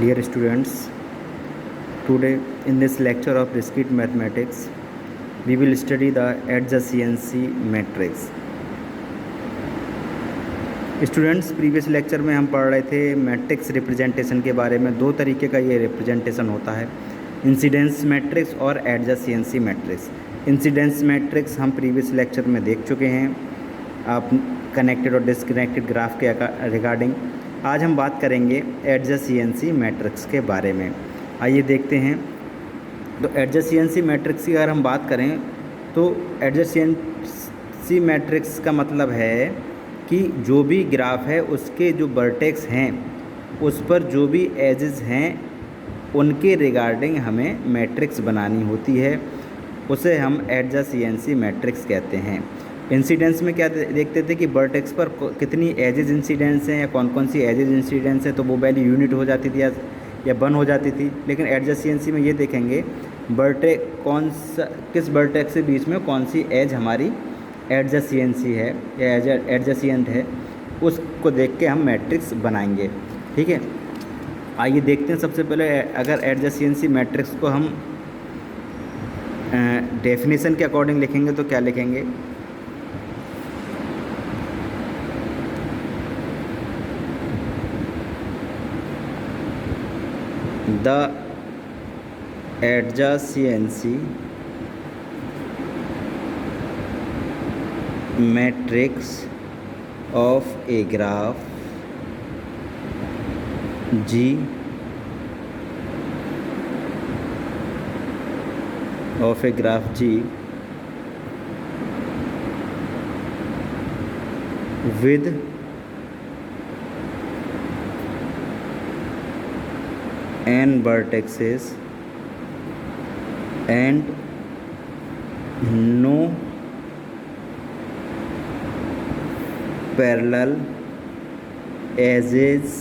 Dear students, today in this lecture of discrete mathematics, we will study the adjacency matrix. Students, previous lecture में हम पढ़ रहे थे matrix representation के बारे में। दो तरीके का ये रिप्रेजेंटेशन होता है, इंसिडेंस मैट्रिक्स और एडजेसेंसी मैट्रिक्स। इंसिडेंस मैट्रिक्स हम प्रीवियस लेक्चर में देख चुके हैं, आप कनेक्टेड और डिसकनेक्टेड ग्राफ के रिगार्डिंग। आज हम बात करेंगे एडजेसेंसी मैट्रिक्स के बारे में। आइए देखते हैं। तो एडजेसेंसी मैट्रिक्स की अगर हम बात करें तो एडजेसेंसी मैट्रिक्स का मतलब है कि जो भी ग्राफ है उसके जो वर्टेक्स हैं उस पर जो भी एजेस हैं उनके रिगार्डिंग हमें मैट्रिक्स बनानी होती है, उसे हम एडजेसेंसी मैट्रिक्स कहते हैं। इंसिडेंस में क्या देखते थे कि वर्टेक्स पर कितनी एजेस इंसिडेंस हैं या कौन कौन सी एजेस इंसिडेंस है, तो वो वैल्यू यूनिट हो जाती थी या वन हो जाती थी। लेकिन एडजेसेंसी में ये देखेंगे किस वर्टेक्स के बीच में कौन सी एज हमारी एडजेसेंसी है या एडजेसेंट है, उसको देख के हम मैट्रिक्स बनाएंगे। ठीक है, आइए देखते हैं। सबसे पहले अगर एडजेसेंसी मैट्रिक्स को हम डेफिनेशन के अकॉर्डिंग लिखेंगे तो क्या लिखेंगे? The adjacency matrix of a graph G with n vertices and no parallel edges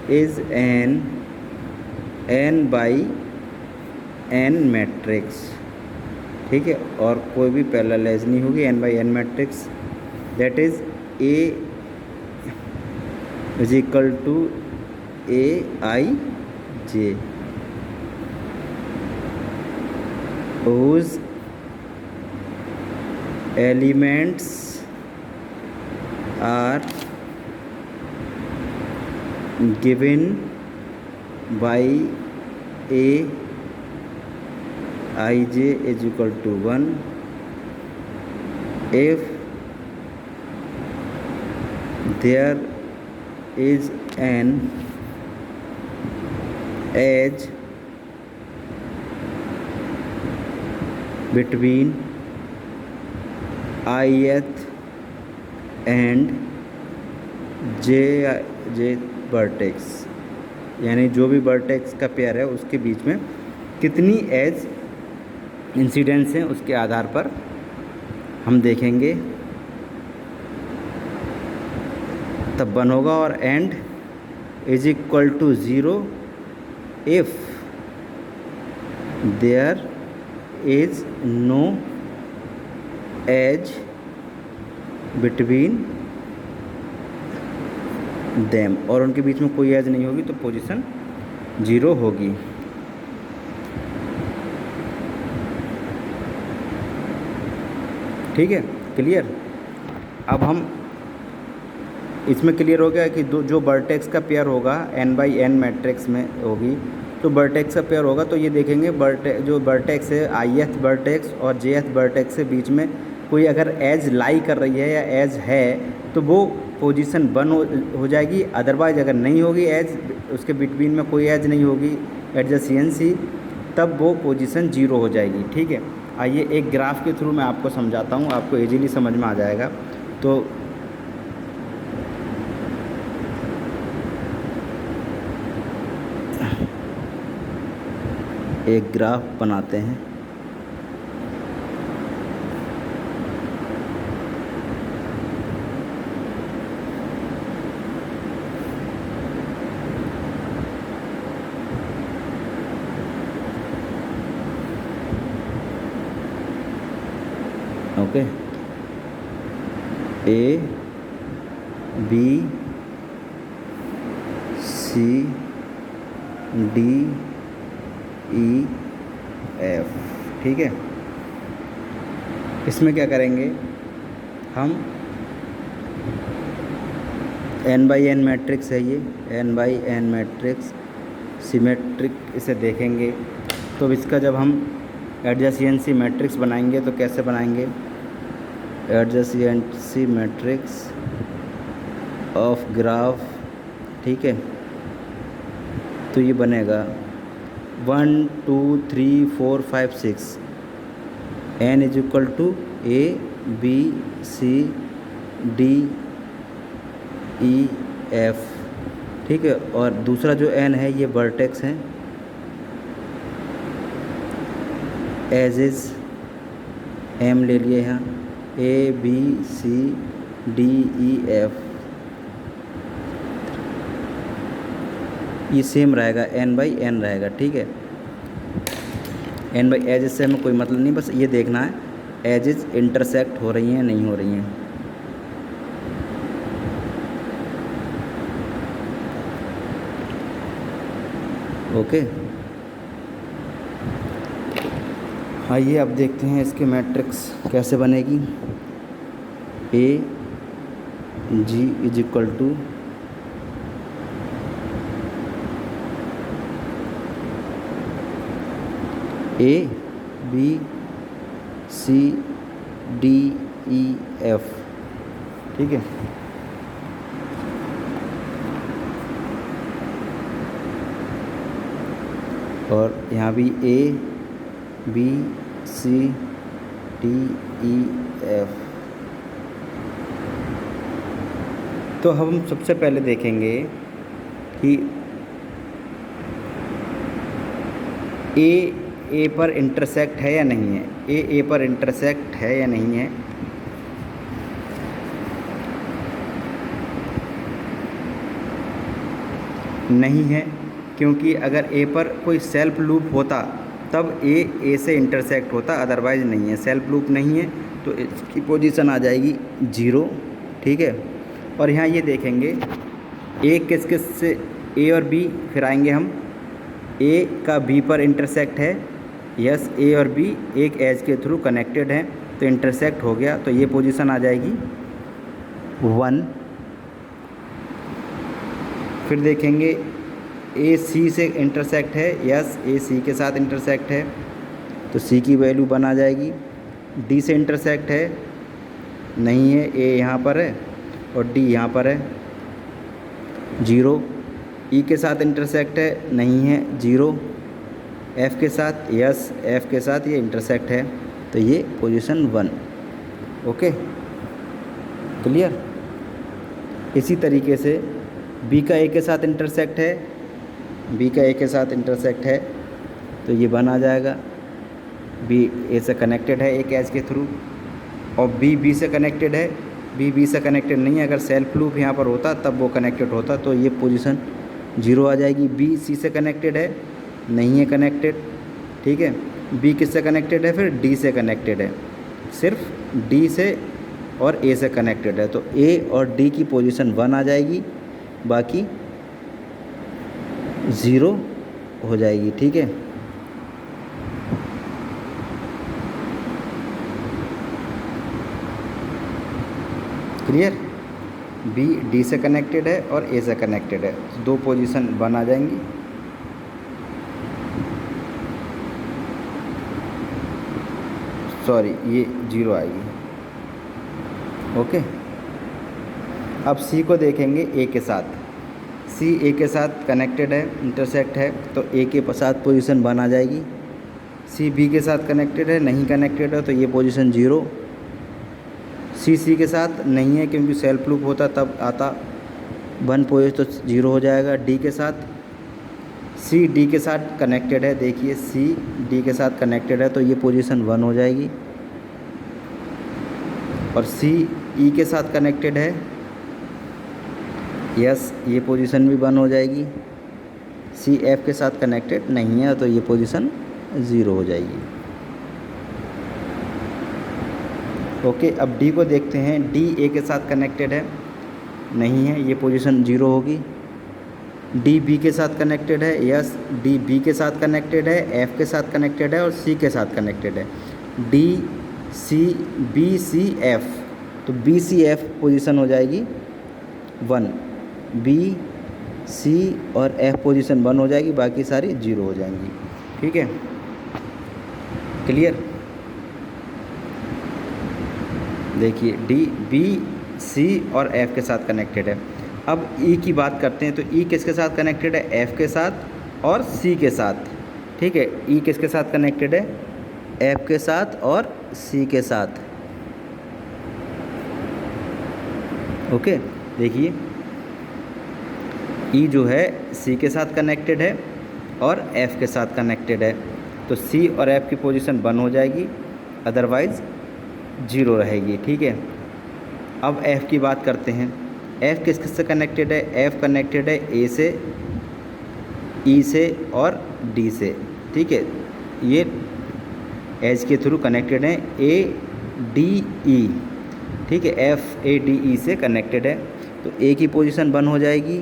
is an n by n matrix. ठीक है, और कोई भी पैरेलल एज नहीं होगी, n by n matrix. That is A is equal to Aij whose elements are given by Aij is equal to 1 if there is an edge between ith and j vertex, यानी जो भी vertex का pair है उसके बीच में कितनी as incidence हैं उसके आधार पर हम देखेंगे, तब वन होगा। और and is equal to 0 if there is no edge between them, और उनके बीच में कोई एज नहीं होगी तो पोजीशन 0 होगी। ठीक है, क्लियर। अब हम इसमें क्लियर हो गया कि जो वर्टेक्स का पेयर होगा n by n मैट्रिक्स में होगी, तो वर्टेक्स का पेयर होगा तो ये देखेंगे जो वर्टेक्स है ith वर्टेक्स और jth वर्टेक्स के बीच में कोई अगर एज लाई कर रही है या एज है तो वो पोजीशन 1 हो जाएगी। अदरवाइज अगर नहीं होगी एज, उसके बिटवीन में कोई एज नहीं होगी एडजेसेंसी, तब वो पोजीशन 0 हो जाएगी। ठीक है, आइए एक ग्राफ के थ्रू मैं आपको समझाता हूँ, आपको इजीली समझ में आ जाएगा। तो एक ग्राफ बनाते हैं। Okay, A B C D E F, ठीक है। इसमें क्या करेंगे हम, n बाई एन मैट्रिक्स है ये, n by N matrix symmetric इसे देखेंगे। तो इसका जब हम एडजेसेंसी मैट्रिक्स बनाएंगे तो कैसे बनाएंगे, एडजेसेंसी मैट्रिक्स ऑफ ग्राफ, ठीक है। तो ये बनेगा 1 2 3 4 5 6, n is equal to A B C D E F, ठीक है। और दूसरा जो n है ये वर्टेक्स हैं, एज इज m ले लिए यहाँ, A B C D E F, ये सेम रहेगा, n बाई n रहेगा, ठीक है। n बाई एज से हमें कोई मतलब नहीं, बस ये देखना है एजेस इंटरसेक्ट हो रही हैं नहीं हो रही हैं। ओके, आइए अब देखते हैं इसके मैट्रिक्स कैसे बनेगी। A G is equal to A B C D E F, ठीक है। और यहाँ भी A B C D E F. तो हम सबसे पहले देखेंगे कि ए पर इंटरसेक्ट है या नहीं है, ए पर इंटरसेक्ट है या नहीं है। नहीं है, क्योंकि अगर ए पर कोई सेल्फ लूप होता तब ए से इंटरसेक्ट होता, अदरवाइज़ नहीं है। सेल्फ लूप नहीं है तो इसकी पोजीशन आ जाएगी 0, ठीक है। और यहाँ ये देखेंगे ए किस किस से, ए और बी, फिर आएंगे हम, ए का बी पर इंटरसेक्ट है, यस ए और बी एक एज के थ्रू कनेक्टेड हैं तो इंटरसेक्ट हो गया, तो ये पोजीशन आ जाएगी 1। फिर देखेंगे ए सी से इंटरसेक्ट है, यस ए सी के साथ इंटरसेक्ट है तो सी की वैल्यू 1 आ जाएगी। डी से इंटरसेक्ट है, नहीं है, ए यहाँ पर है और डी यहाँ पर है, 0। ई के साथ इंटरसेक्ट है, नहीं है, 0। एफ़ के साथ, यस एफ़ के साथ ये इंटरसेक्ट है तो ये पोजीशन 1। Okay, clear. इसी तरीके से बी का ए के साथ इंटरसेक्ट है, बी का ए के साथ इंटरसेक्ट है तो ये 1 आ जाएगा। बी ए से कनेक्टेड है एक एज के थ्रू, और बी से कनेक्टेड है, बी से कनेक्टेड नहीं है। अगर सेल्फ लूप यहाँ पर होता तब वो कनेक्टेड होता तो ये पोजीशन 0 आ जाएगी। बी सी से कनेक्टेड है, नहीं है कनेक्टेड, ठीक है। बी किससे कनेक्टेड है, फिर डी से कनेक्टेड है, सिर्फ डी से और ए से कनेक्टेड है तो ए और डी की पोजीशन 1 आ जाएगी, बाकी 0 हो जाएगी, ठीक है। क्लियर। बी डी से कनेक्टेड है और ए से कनेक्टेड है तो 2 पोजीशन 1 आ जाएंगी। सॉरी, ये 0 आएगी। ओके, अब सी को देखेंगे ए के साथ। सी ए के साथ कनेक्टेड है, इंटरसेक्ट है तो ए के साथ पोजीशन 1 आ जाएगी। सी बी के साथ कनेक्टेड है, नहीं कनेक्टेड है तो ये पोजीशन 0। सी के साथ नहीं है क्योंकि सेल्फ लूप होता तब आता 1 पोजीशन तो 0 हो जाएगा। डी के साथ, सी डी के साथ कनेक्टेड है, देखिए सी डी के साथ कनेक्टेड है तो ये पोजीशन 1 हो जाएगी। और सी ई के साथ कनेक्टेड है, यस ये पोजीशन भी 1 हो जाएगी। सी एफ के साथ कनेक्टेड नहीं है तो ये पोजीशन 0 हो जाएगी। ओके, अब डी को देखते हैं। डी ए के साथ कनेक्टेड है, नहीं है, ये पोजीशन 0 होगी। डी बी के साथ कनेक्टेड है, यस डी बी के साथ कनेक्टेड है, एफ के साथ कनेक्टेड है और सी के साथ कनेक्टेड है। D C B C F, तो बी सी एफ पोजीशन हो जाएगी 1, बी सी और एफ पोजीशन 1 हो जाएगी, बाकी सारी 0 हो जाएंगी। ठीक है, क्लियर। देखिए डी बी सी और एफ के साथ कनेक्टेड है। अब ई की बात करते हैं, तो ई किसके साथ कनेक्टेड है? एफ के साथ और सी के साथ। ठीक है, ई किसके साथ कनेक्टेड है? एफ के साथ और सी के साथ। ओके, देखिए ई जो है सी के साथ कनेक्टेड है और एफ के साथ कनेक्टेड है, तो सी और एफ की पोजीशन 1 हो जाएगी, अदरवाइज़ 0 रहेगी। ठीक है, अब एफ की बात करते हैं। एफ किस किस से कनेक्टेड है? एफ कनेक्टेड है ए से, ई से और डी से। ठीक है, ये एच के थ्रू कनेक्टेड है, ए डी ई। ठीक है, एफ ए डी ई से कनेक्टेड है, तो ए की पोजीशन 1 हो जाएगी,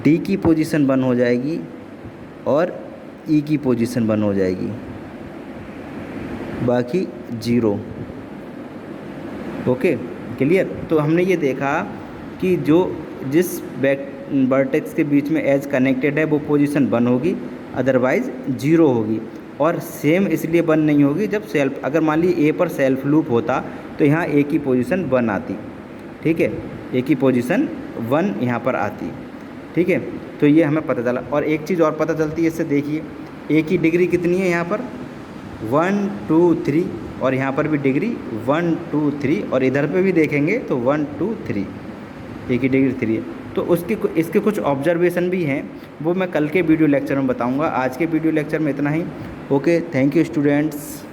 डी की पोजीशन 1 हो जाएगी और ई की पोजीशन 1 हो जाएगी, बाकी 0। Okay, clear. तो हमने ये देखा कि जिस वर्टेक्स के बीच में एज कनेक्टेड है वो पोजीशन 1 होगी, अदरवाइज़ 0 होगी। और सेम इसलिए 1 नहीं होगी जब सेल्फ, अगर मान ली ए पर सेल्फ लूप होता तो यहाँ ए की पोजीशन 1 आती। ठीक है, ए की पोजीशन 1 यहाँ पर आती। ठीक है, तो ये हमें पता चला। और एक चीज़ और पता चलती है इससे, देखिए ए की डिग्री कितनी है यहाँ पर? 1 2 3, और यहाँ पर भी डिग्री 1 2 3, और इधर पे भी देखेंगे तो 1 2 3, ए की डिग्री 3 है। तो इसके कुछ ऑब्जर्वेशन भी हैं, वो मैं कल के वीडियो लेक्चर में बताऊँगा। आज के वीडियो लेक्चर में इतना ही। Okay, thank you students.